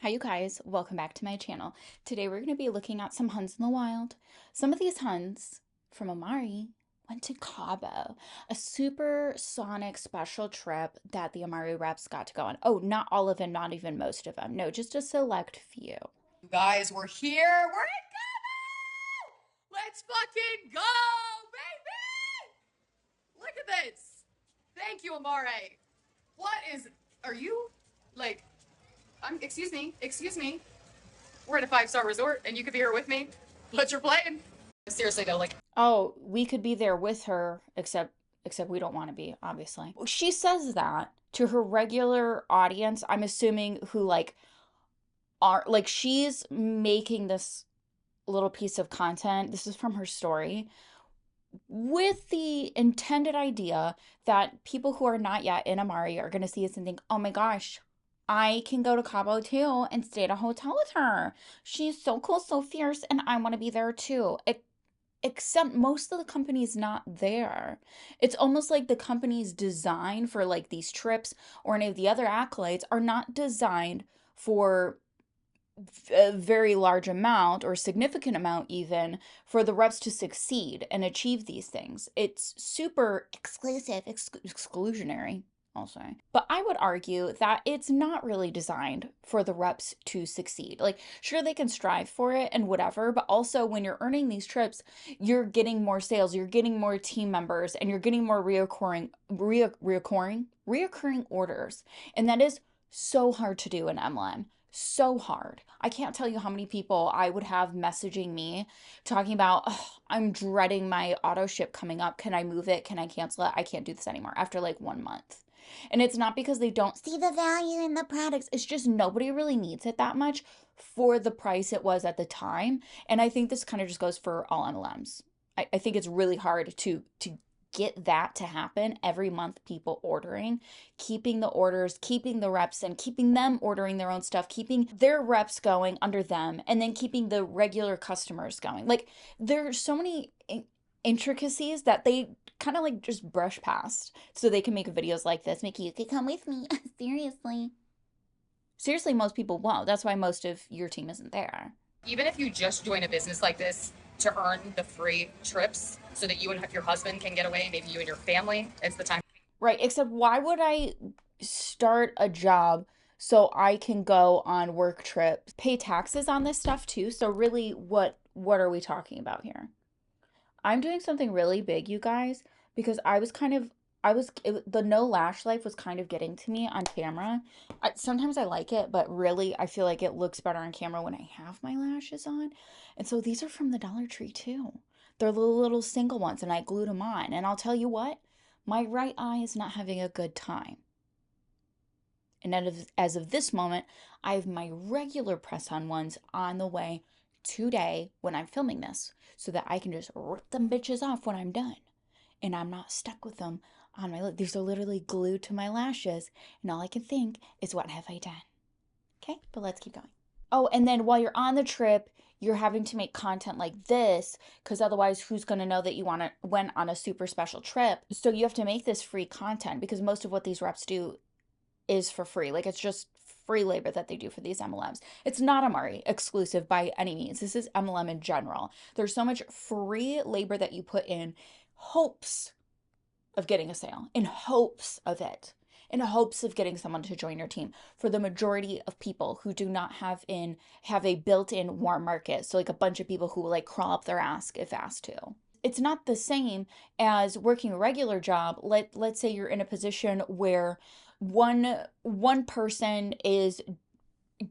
Hi you guys, welcome back to my channel. Today we're going to be looking at some huns in the wild. Some of these huns from Amare went to Cabo, a supersonic special trip that the Amare reps got to go on. Oh, not all of them, not even most of them. No, just a select few. You guys, we're here. We're in Cabo. Let's fucking go, baby. Look at this. Thank you, Amare. What is, are you, like, excuse me. We're at a 5-star resort and you could be here with me, but you're playing. Seriously though, like, Oh, we could be there with her, except we don't want to be, obviously. She says that to her regular audience, I'm assuming, who are she's making this little piece of content. This is from her story with the intended idea that people who are not yet in Amare are going to see this and think, oh my gosh, I can go to Cabo too and stay at a hotel with her. She's so cool, so fierce, and I want to be there too. Except most of the company's not there. It's almost like the company's design for like these trips or any of the other accolades are not designed for a very large amount or significant amount even for the reps to succeed and achieve these things. It's super exclusive, exclusionary, I'll say. But I would argue that it's not really designed for the reps to succeed. Like, sure, they can strive for it and whatever, but also when you're earning these trips, you're getting more sales, you're getting more team members, and you're getting more reoccurring orders. And that is so hard to do in MLM, so hard. I can't tell you how many people I would have messaging me talking about, "Ugh, I'm dreading my auto ship coming up. Can I move it? Can I cancel it? I can't do this anymore," after like 1 month. And it's not because they don't see the value in the products. It's just nobody really needs it that much for the price it was at the time. And I think this kind of just goes for all MLMs. I think it's really hard to get that to happen every month, people ordering, keeping the orders, keeping the reps and keeping them ordering their own stuff, keeping their reps going under them, and then keeping the regular customers going. Like, there's so many intricacies that they kind of like just brush past so they can make videos like this. Mickey, you could come with me. Seriously, most people won't. That's why most of your team isn't there. even if you just join a business like this to earn the free trips so that you and your husband can get away, maybe you and your family, it's the time. Right, except why would I start a job so I can go on work trips, pay taxes on this stuff too? So really, what are we talking about here? I'm doing something really big, you guys, because the no lash life was kind of getting to me on camera. Sometimes I like it, but really I feel like it looks better on camera when I have my lashes on. And so these are from the Dollar Tree too. They're the little single ones, and I glued them on. And I'll tell you what, my right eye is not having a good time. And as of this moment, I have my regular press-on ones on the way today when I'm filming this so that I can just rip them bitches off when I'm done. And I'm not stuck with them on my lip. These are literally glued to my lashes. And all I can think is, what have I done? Okay, but let's keep going. Oh, and then while you're on the trip, you're having to make content like this because otherwise who's going to know that you went on a super special trip? So you have to make this free content because most of what these reps do is for free. Like, it's just free labor that they do for these MLMs. It's not Amare exclusive by any means. This is MLM in general. There's so much free labor that you put in hopes of getting a sale, in hopes of it, in hopes of getting someone to join your team. For the majority of people who do not have a built-in warm market, so like a bunch of people who will like crawl up their ass if asked to. It's not the same as working a regular job. Let's say you're in a position where one person is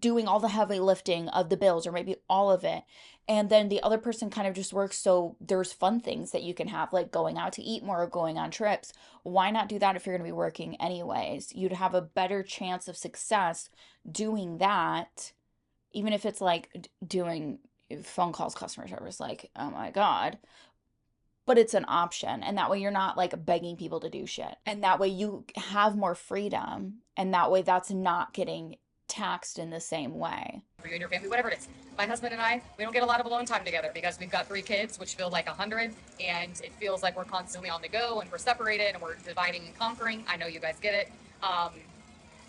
doing all the heavy lifting of the bills, or maybe all of it, and then the other person kind of just works, so there's fun things that you can have, like going out to eat more or going on trips. Why not do that if you're going to be working anyways? You'd have a better chance of success doing that, even if it's like doing phone calls, customer service, like, oh my god. But it's an option, and that way you're not like begging people to do shit, and that way you have more freedom, and that way that's not getting taxed in the same way. For you and your family, whatever it is. My husband and I, we don't get a lot of alone time together because we've got 3 kids, which feel like 100, and it feels like we're constantly on the go and we're separated and we're dividing and conquering. I know you guys get it.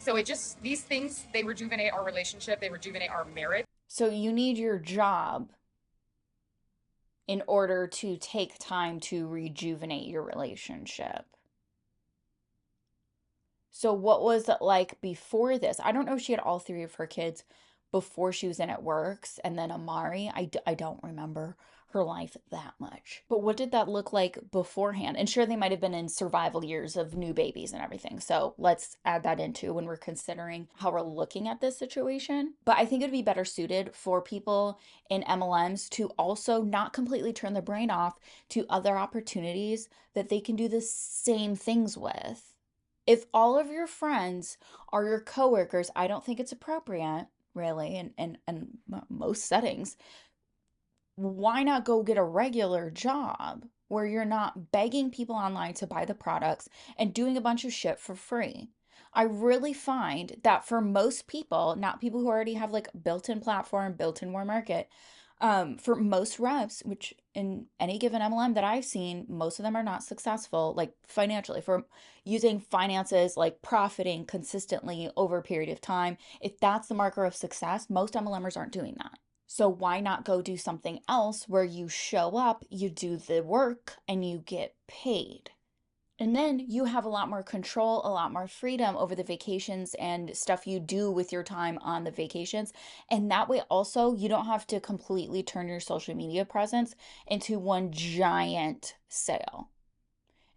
So it just, these things, they rejuvenate our relationship, they rejuvenate our marriage. So you need your job in order to take time to rejuvenate your relationship. So what was it like before this? I don't know if she had all three of her kids before she was in It Works and then Amare. I don't remember her life that much. But what did that look like beforehand? And sure, they might have been in survival years of new babies and everything. So let's add that into when we're considering how we're looking at this situation. But I think it would be better suited for people in MLMs to also not completely turn their brain off to other opportunities that they can do the same things with. If all of your friends are your coworkers, I don't think it's appropriate, really, in most settings. Why not go get a regular job where you're not begging people online to buy the products and doing a bunch of shit for free? I really find that for most people, not people who already have like built-in platform, built-in warm market, for most reps, which in any given MLM that I've seen, most of them are not successful, like financially, for using finances, like profiting consistently over a period of time. If that's the marker of success, most MLMers aren't doing that. So why not go do something else where you show up, you do the work, and you get paid? And then you have a lot more control, a lot more freedom over the vacations and stuff you do with your time on the vacations. And that way, also, you don't have to completely turn your social media presence into one giant sale.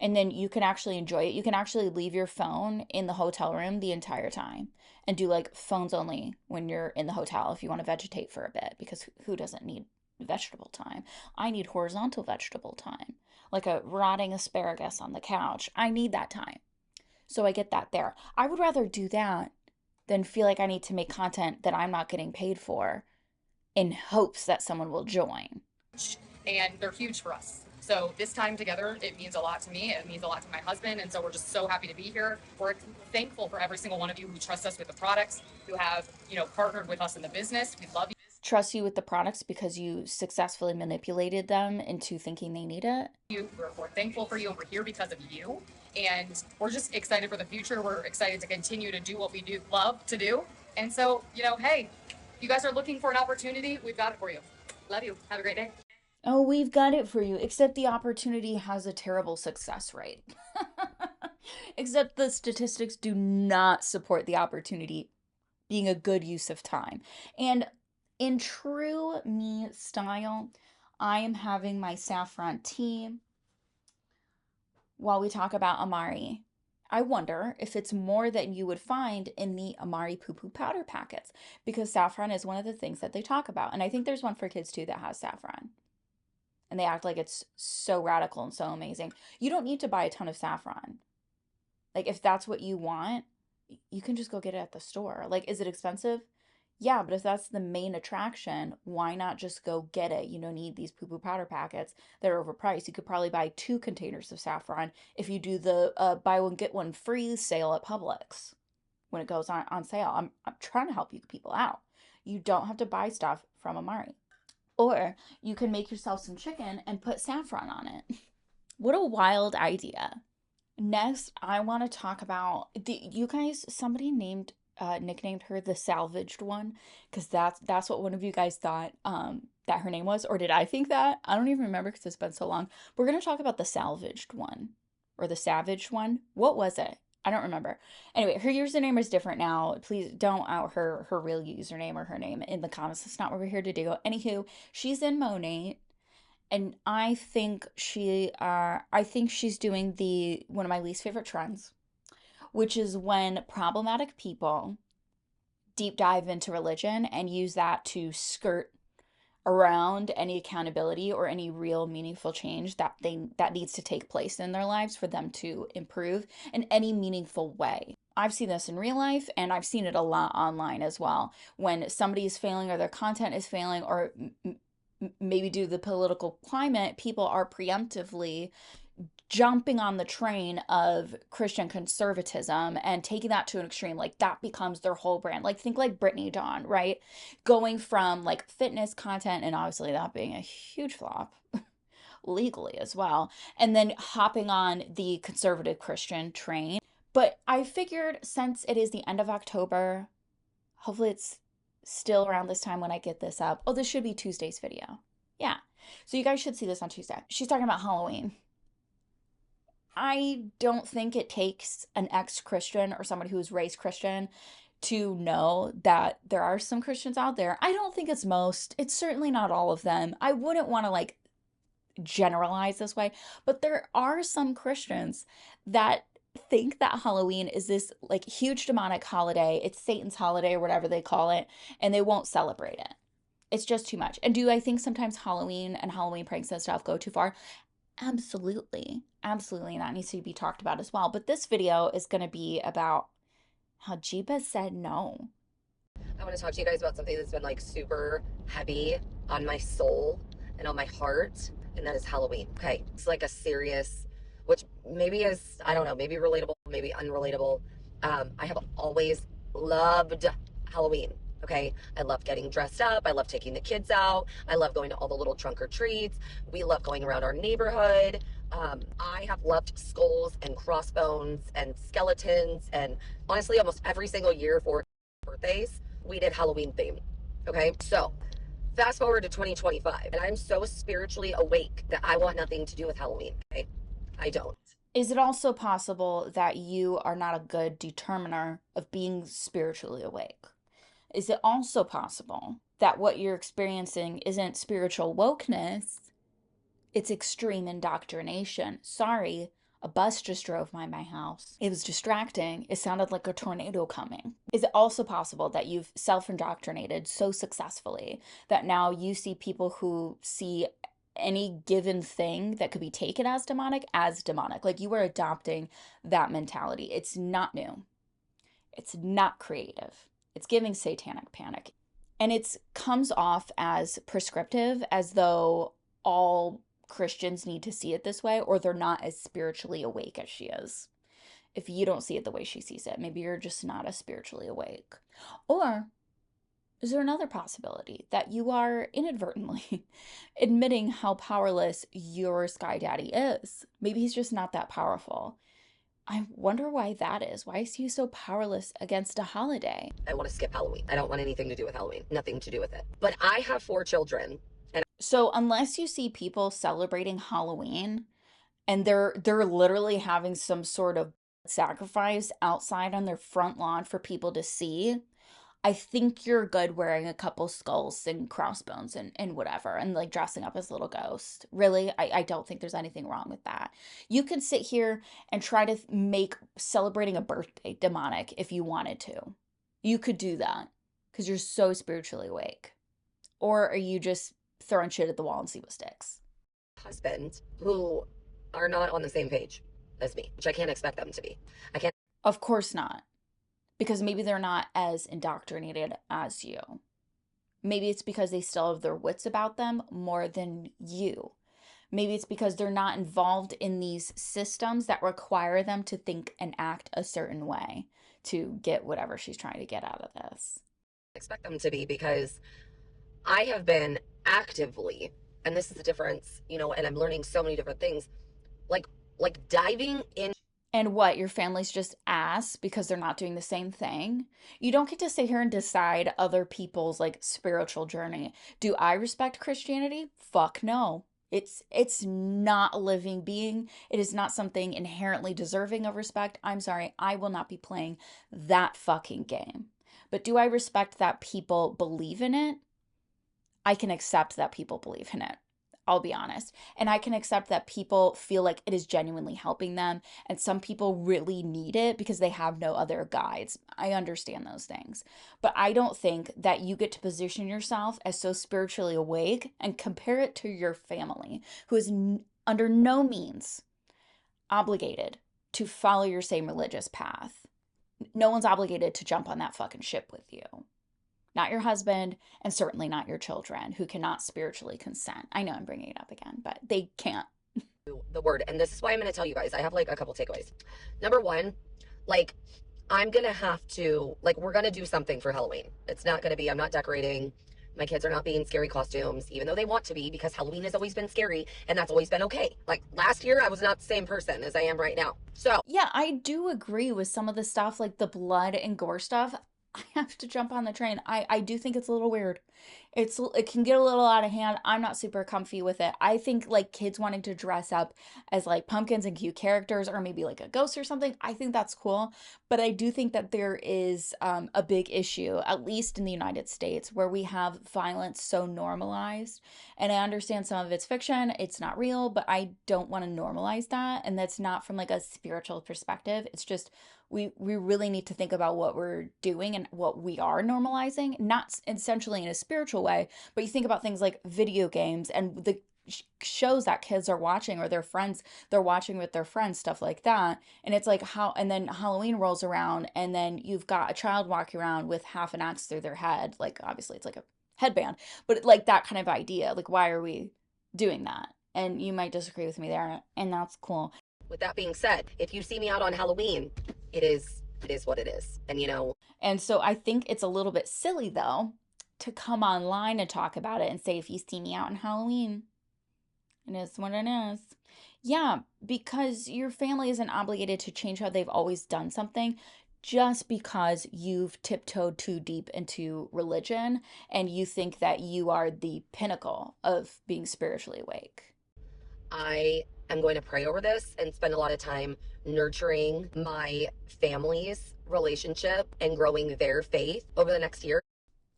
And then you can actually enjoy it. You can actually leave your phone in the hotel room the entire time and do like phones only when you're in the hotel if you want to vegetate for a bit, because who doesn't need vegetable time? I need horizontal vegetable time, like a rotting asparagus on the couch. I need that time. So I get that there. I would rather do that than feel like I need to make content that I'm not getting paid for in hopes that someone will join. And they're huge for us. So this time together, it means a lot to me. It means a lot to my husband. And so we're just so happy to be here. We're thankful for every single one of you who trust us with the products, who have, partnered with us in the business. We love you. Trust you with the products because you successfully manipulated them into thinking they need it. We're thankful for you, and we're here because of you. And we're just excited for the future. We're excited to continue to do what we do, love to do. And so, hey, if you guys are looking for an opportunity, we've got it for you. Love you. Have a great day. Oh, we've got it for you, except the opportunity has a terrible success rate. Except the statistics do not support the opportunity being a good use of time. And in true me style, I am having my saffron tea while we talk about amare. I wonder if it's more than you would find in the amare poo poo powder packets, because saffron is one of the things that they talk about. And I think there's one for kids too that has saffron. And they act like it's so radical and so amazing. You don't need to buy a ton of saffron. Like, if that's what you want, you can just go get it at the store. Like, is it expensive? Yeah, but if that's the main attraction, why not just go get it? You don't need these poo poo powder packets that are overpriced. You could probably buy 2 containers of saffron if you do the buy one, get one free sale at Publix when it goes on sale. I'm trying to help you people out. You don't have to buy stuff from Amare. Or you can make yourself some chicken and put saffron on it. What a wild idea. Next, I want to talk about you guys, somebody nicknamed her the salvaged one, because that's what one of you guys thought that her name was. Or did I think that? I don't even remember because it's been so long. We're going to talk about the salvaged one or the savaged one. What was it? I don't remember. Anyway, her username is different now. Please don't out her real username or her name in the comments. That's not what we're here to do. Anywho, she's in Monat, and I think she's doing the one of my least favorite trends, which is when problematic people deep dive into religion and use that to skirt around any accountability or any real meaningful change that needs to take place in their lives for them to improve in any meaningful way. I've seen this in real life, and I've seen it a lot online as well. When somebody is failing or their content is failing, or maybe due to the political climate, people are preemptively jumping on the train of Christian conservatism and taking that to an extreme. Like, that becomes their whole brand. Like, think like Brittany Dawn, right? Going from like fitness content, and obviously that being a huge flop legally as well, and then hopping on the conservative Christian train. But I figured since it is the end of October, hopefully it's still around this time when I get this up. Oh, this should be Tuesday's video. Yeah. So you guys should see this on Tuesday. She's talking about Halloween. I don't think it takes an ex-Christian or somebody who's raised Christian to know that there are some Christians out there. I don't think it's most. It's certainly not all of them. I wouldn't want to like generalize this way, but there are some Christians that think that Halloween is this like huge demonic holiday. It's Satan's holiday or whatever they call it, and they won't celebrate it. It's just too much. And do I think sometimes Halloween and Halloween pranks and stuff go too far? Absolutely. Absolutely. And that needs to be talked about as well. But this video is going to be about how Jeeba said no. I want to talk to you guys about something that's been like super heavy on my soul and on my heart, and that is Halloween. Okay, it's like a serious, which maybe is, I don't know, maybe relatable, maybe unrelatable. I have always loved Halloween. Okay, I love getting dressed up. I love taking the kids out. I love going to all the little trunk or treats. We love going around our neighborhood. I have loved skulls and crossbones and skeletons, and honestly, almost every single year for birthdays, we did Halloween theme. Okay, so fast forward to 2025, and I'm so spiritually awake that I want nothing to do with Halloween. Okay, I don't. Is it also possible that you are not a good determiner of being spiritually awake? Is it also possible that what you're experiencing isn't spiritual wokeness, it's extreme indoctrination? Sorry, a bus just drove by my house. It was distracting. It sounded like a tornado coming. Is it also possible that you've self-indoctrinated so successfully that now you see people who see any given thing that could be taken as demonic? Like you are adopting that mentality. It's not new. It's not creative. It's giving satanic panic. And it comes off as prescriptive, as though all Christians need to see it this way, or they're not as spiritually awake as she is. If you don't see it the way she sees it, maybe you're just not as spiritually awake. Or is there another possibility that you are inadvertently admitting how powerless your sky daddy is? Maybe he's just not that powerful. I wonder why that is. Why is he so powerless against a holiday? I want to skip Halloween. I don't want anything to do with Halloween. Nothing to do with it. But I have 4 children. And so unless you see people celebrating Halloween and they're literally having some sort of sacrifice outside on their front lawn for people to see, I think you're good wearing a couple skulls and crossbones and whatever, and like dressing up as a little ghost. Really, I don't think there's anything wrong with that. You could sit here and try to make celebrating a birthday demonic if you wanted to. You could do that because you're so spiritually awake. Or are you just throwing shit at the wall and see what sticks? husband who are not on the same page as me, which I can't expect them to be. I can't. Of course not. Because maybe they're not as indoctrinated as you. Maybe it's because they still have their wits about them more than you. Maybe it's because they're not involved in these systems that require them to think and act a certain way to get whatever she's trying to get out of this. Expect them to be, because I have been actively, and this is the difference, you know, and I'm learning so many different things, like diving in. And what, your family's just ass because they're not doing the same thing? You don't get to sit here and decide other people's like spiritual journey. Do I respect Christianity? Fuck no. It's not a living being. It is not something inherently deserving of respect. I'm sorry, I will not be playing that fucking game. But do I respect that people believe in it? I can accept that people believe in it. I'll be honest. And I can accept that people feel like it is genuinely helping them. And some people really need it because they have no other guides. I understand those things. But I don't think that you get to position yourself as so spiritually awake and compare it to your family, who is under no means obligated to follow your same religious path. No one's obligated to jump on that fucking ship with you. Not your husband, and certainly not your children, who cannot spiritually consent. I know I'm bringing it up again, but they can't. The word, and this is why I'm going to tell you guys, I have like a couple takeaways. Number one, like, I'm going to have to, like, we're going to do something for Halloween. It's not going to be, I'm not decorating My kids are not being scary costumes, even though they want to be, because Halloween has always been scary and that's always been okay. Like last year, I was not the same person as I am right now. So, Yeah, I do agree with some of the stuff, like the blood and gore stuff. I have to jump on the train. I do think it's a little weird. It can get a little out of hand. I'm not super comfy with it. I think like kids wanting to dress up as like pumpkins and cute characters or maybe like a ghost or something, I think that's cool. But I do think that there is a big issue, at least in the United States, where we have violence so normalized. And I understand some of it's fiction, it's not real, but I don't want to normalize that. And that's not from like a spiritual perspective. It's just we really need to think about what we're doing and what we are normalizing, not essentially in a spiritual way, but you think about things like video games and the shows that kids are watching or their friends they're watching with their friends, stuff like that. And it's like how, and then Halloween rolls around and then you've got a child walking around with half an axe through their head, like obviously it's like a headband, but like that kind of idea, like why are we doing that? And you might disagree with me there, and that's cool. with that being said, if you see me out on Halloween, it is what it is. And And so I think it's a little bit silly though to come online and talk about it and say, if you see me out on Halloween, it is what it is. Yeah, because your family isn't obligated to change how they've always done something just because you've tiptoed too deep into religion and you think that you are the pinnacle of being spiritually awake. I am going to pray over this and spend a lot of time nurturing my family's relationship and growing their faith over the next year.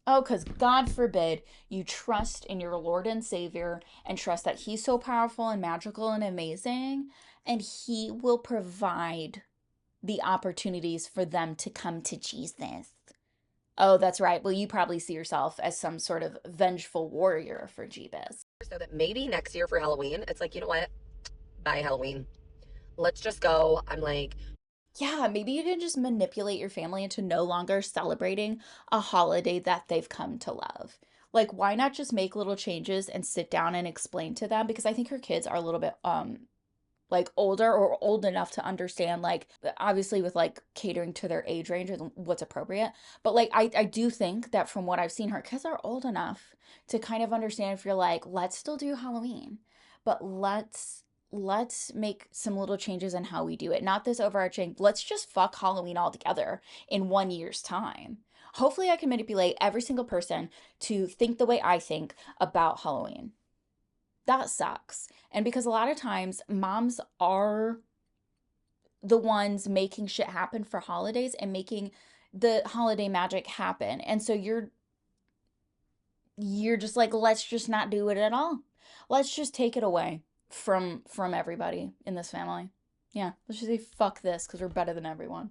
Oh, because God forbid you trust in your Lord and Savior and trust that He's so powerful and magical and amazing, and He will provide the opportunities for them to come to Jesus. Oh, that's right. Well, you probably see yourself as some sort of vengeful warrior for Jeebus. So that maybe next year for Halloween, it's like, you know what? Bye, Halloween. Let's just go. I'm like, Yeah, maybe you can just manipulate your family into no longer celebrating a holiday that they've come to love. Like, why not just make little changes and sit down and explain to them? Because I think her kids are a little bit like older or old enough to understand, like obviously with like catering to their age range and what's appropriate, but like I do think that from what I've seen, her kids are old enough to kind of understand if you're like, let's still do Halloween, but let's make some little changes in how we do it, not this overarching let's just fuck Halloween altogether in 1 year's time. Hopefully I can manipulate every single person to think the way I think about Halloween. That sucks. And because a lot of times moms are the ones making shit happen for holidays and making the holiday magic happen. And so you're just like, let's just not do it at all. Let's just take it away from everybody in this family. Yeah, let's just say fuck this because we're better than everyone.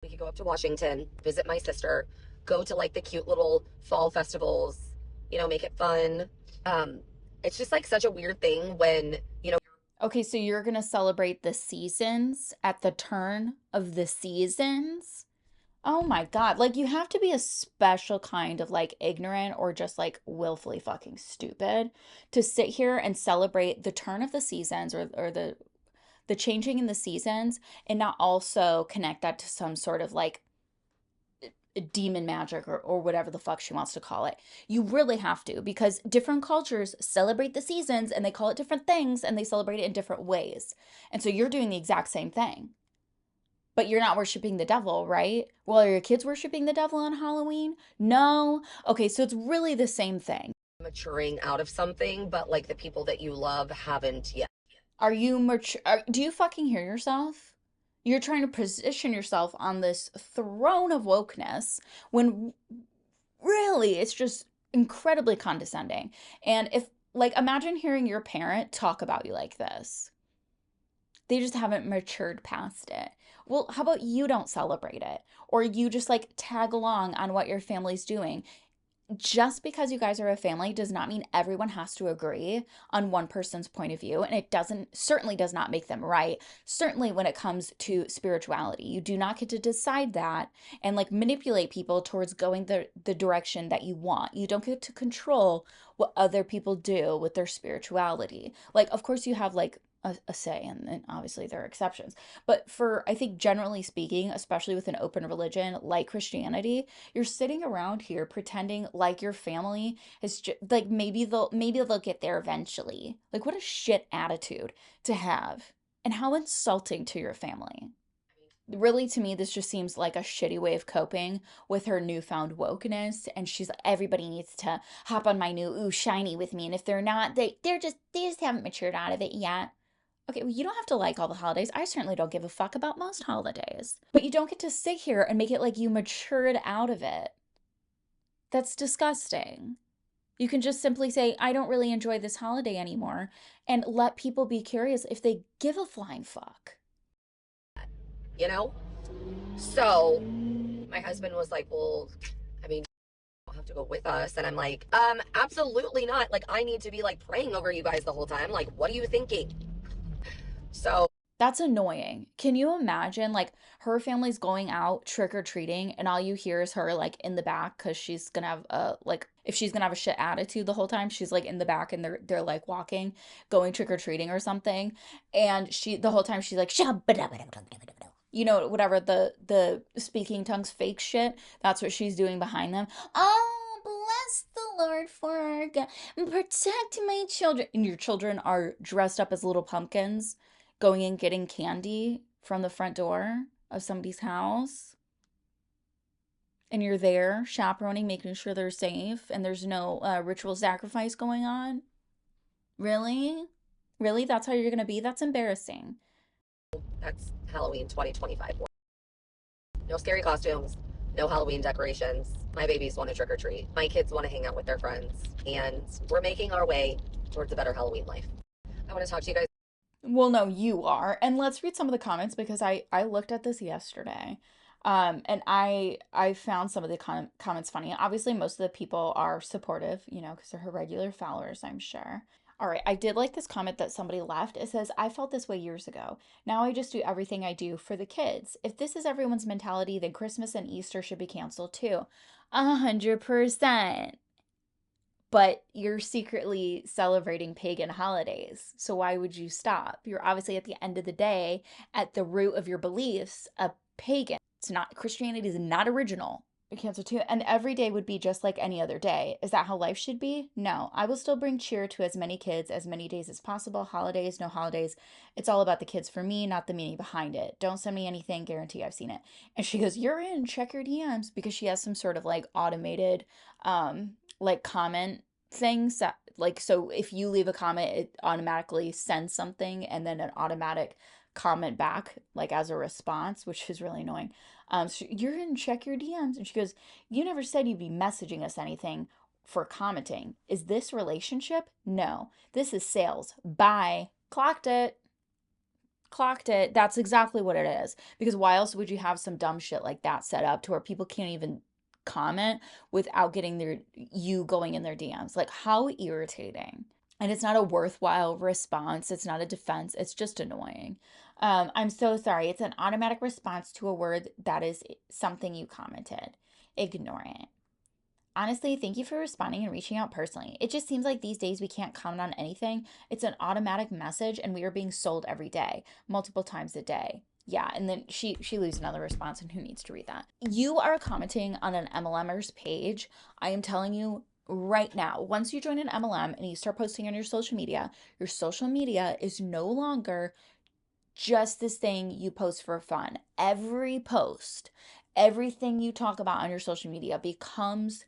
we could go up to Washington, visit my sister, go to like the cute little fall festivals, make it fun. It's just like such a weird thing when, Okay, so you're gonna celebrate the seasons at the turn of the seasons? Oh my God. Like, you have to be a special kind of like ignorant or just like willfully fucking stupid to sit here and celebrate the turn of the seasons or the changing in the seasons and not also connect that to some sort of like demon magic or whatever the fuck she wants to call it. You really have to, because different cultures celebrate the seasons and they call it different things and they celebrate it in different ways. And so you're doing the exact same thing. But you're not worshiping the devil, right? Well, are your kids worshiping the devil on Halloween? No. Okay, so it's really the same thing. maturing out of something, but like the people that you love haven't yet. Are you mature? Do you fucking hear yourself? You're trying to position yourself on this throne of wokeness when really it's just incredibly condescending. And if, like, imagine hearing your parent talk about you like this. They just haven't matured past it. Well, how about you don't celebrate it? Or you just like tag along on what your family's doing. Just because you guys are a family does not mean everyone has to agree on one person's point of view. And it certainly does not make them right. Certainly when it comes to spirituality, you do not get to decide that and like manipulate people towards going the direction that you want. You don't get to control what other people do with their spirituality. Like, of course, you have like a say, and obviously there are exceptions. But for, I think, generally speaking, especially with an open religion like Christianity, you're sitting around here pretending like your family is like maybe they'll get there eventually. Like, what a shit attitude to have, and how insulting to your family. Really, to me, this just seems like a shitty way of coping with her newfound wokeness. And she's like, everybody needs to hop on my new ooh shiny with me. And if they're not, they just haven't matured out of it yet. Okay, well, you don't have to like all the holidays. I certainly don't give a fuck about most holidays. But you don't get to sit here and make it like you matured out of it. That's disgusting. You can just simply say, I don't really enjoy this holiday anymore, and let people be curious if they give a flying fuck. you know? So my husband was like, well, I mean, you don't have to go with us. And I'm like, absolutely not. Like, I need to be like praying over you guys the whole time. Like, what are you thinking? So That's annoying. Can you imagine like her family's going out trick or treating and all you hear is her like in the back because she's gonna have a like if she's gonna have a shit attitude the whole time, she's like in the back and they're like walking, going trick or treating or something, and she the whole time she's like you know whatever the speaking tongues fake shit. That's what she's doing behind them. Oh, bless the Lord for our God, protect my children, and your children are dressed up as little pumpkins going and getting candy from the front door of somebody's house, and you're there chaperoning, making sure they're safe and there's no ritual sacrifice going on. Really? Really? That's how you're gonna be? That's embarrassing. that's Halloween 2025. No scary costumes, no Halloween decorations. My babies want to trick or treat. My kids want to hang out with their friends. And we're making our way towards a better Halloween life. I want to talk to you guys. Well, no, you are. And let's read some of the comments because I looked at this yesterday. And I found some of the comments funny. Obviously, most of the people are supportive, because they're her regular followers, I'm sure. All right, I did like this comment that somebody left. It says, I felt this way years ago. Now I just do everything I do for the kids. If this is everyone's mentality, then Christmas and Easter should be canceled too. 100%. But you're secretly celebrating pagan holidays. So why would you stop? You're obviously at the end of the day, at the root of your beliefs, a pagan. It's not, Christianity is not original. Cancer too. And every day would be just like any other day. Is that how life should be? No. I will still bring cheer to as many kids as many days as possible. Holidays, no holidays. It's all about the kids for me, not the meaning behind it. Don't send me anything. Guarantee I've seen it. And she goes, you're in, check your DMs, because she has some sort of like automated like comment things that like, so if you leave a comment, it automatically sends something and then an automatic comment back like as a response, which is really annoying. So you're gonna check your DMs, and she goes, you never said you'd be messaging us anything for commenting. Is this relationship? No, this is sales. Bye. Clocked it. Clocked it. That's exactly what it is. Because why else would you have some dumb shit like that set up to where people can't even comment without getting you going in their DMs? Like, how irritating. And it's not a worthwhile response. It's not a defense. It's just annoying. I'm so sorry. It's an automatic response to a word that is something you commented. Ignore it. Honestly, thank you for responding and reaching out personally. It just seems like these days we can't comment on anything. It's an automatic message and we are being sold every day, multiple times a day. Yeah, and then she leaves another response, and who needs to read that? You are commenting on an MLMer's page. I am telling you right now, once you join an MLM and you start posting on your social media is no longer just this thing you post for fun. Every post, everything you talk about on your social media becomes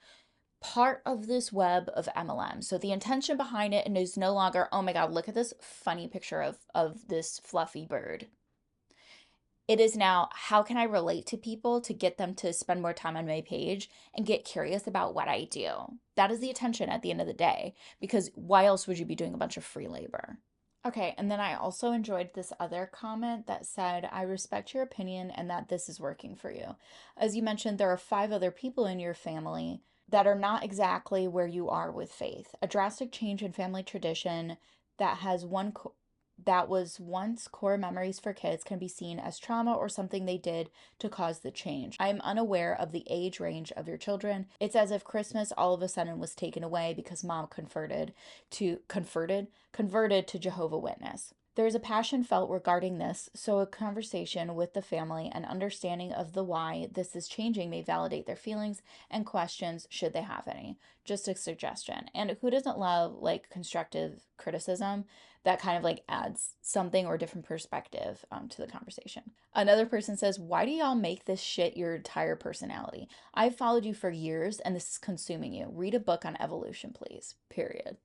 part of this web of MLM. So the intention behind it is no longer, oh my God, look at this funny picture of this fluffy bird. It is now, how can I relate to people to get them to spend more time on my page and get curious about what I do? That is the intention at the end of the day, because why else would you be doing a bunch of free labor? Okay, and then I also enjoyed this other comment that said, I respect your opinion and that this is working for you. As you mentioned, there are 5 other people in your family that are not exactly where you are with faith. A drastic change in family tradition that has that was once core memories for kids can be seen as trauma or something they did to cause the change. I am unaware of the age range of your children. It's as if Christmas all of a sudden was taken away because mom converted to Jehovah Witness. There is a passion felt regarding this, so a conversation with the family and understanding of the why this is changing may validate their feelings and questions should they have any. Just a suggestion. And who doesn't love like constructive criticism that kind of like adds something or a different perspective to the conversation? Another person says, why do y'all make this shit your entire personality? I've followed you for years and this is consuming you. Read a book on evolution, please. Period.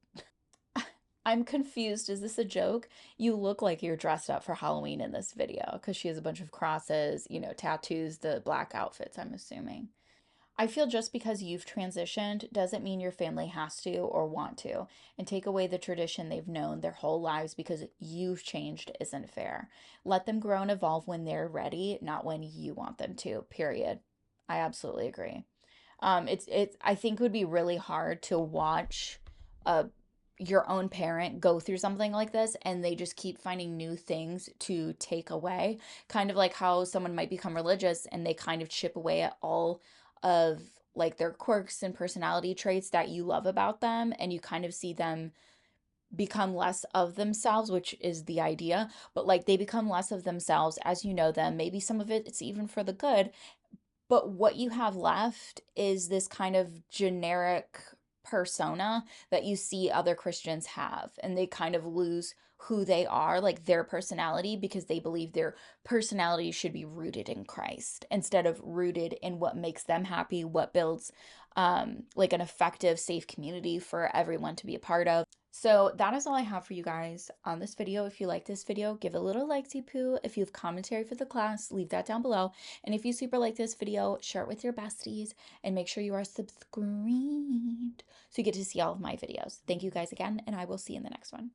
I'm confused. Is this a joke? You look like you're dressed up for Halloween in this video because she has a bunch of crosses, you know, tattoos, the black outfits, I'm assuming. I feel just because you've transitioned doesn't mean your family has to or want to, and take away the tradition they've known their whole lives because you've changed isn't fair. Let them grow and evolve when they're ready, not when you want them to, period. I absolutely agree. It's I think it would be really hard to watch a your own parent go through something like this and they just keep finding new things to take away, kind of like how someone might become religious and they kind of chip away at all of like their quirks and personality traits that you love about them, and you kind of see them become less of themselves, which is the idea, but like they become less of themselves as you know them. Maybe some of it's even for the good, but what you have left is this kind of generic persona that you see other Christians have, and they kind of lose who they are, like their personality, because they believe their personality should be rooted in Christ instead of rooted in what makes them happy, what builds like an effective, safe community for everyone to be a part of. So that is all I have for you guys on this video. If you like this video, give it a little likesy poo. If you have commentary for the class, leave that down below. And if you super like this video, share it with your besties and make sure you are subscribed so you get to see all of my videos. Thank you guys again, and I will see you in the next one.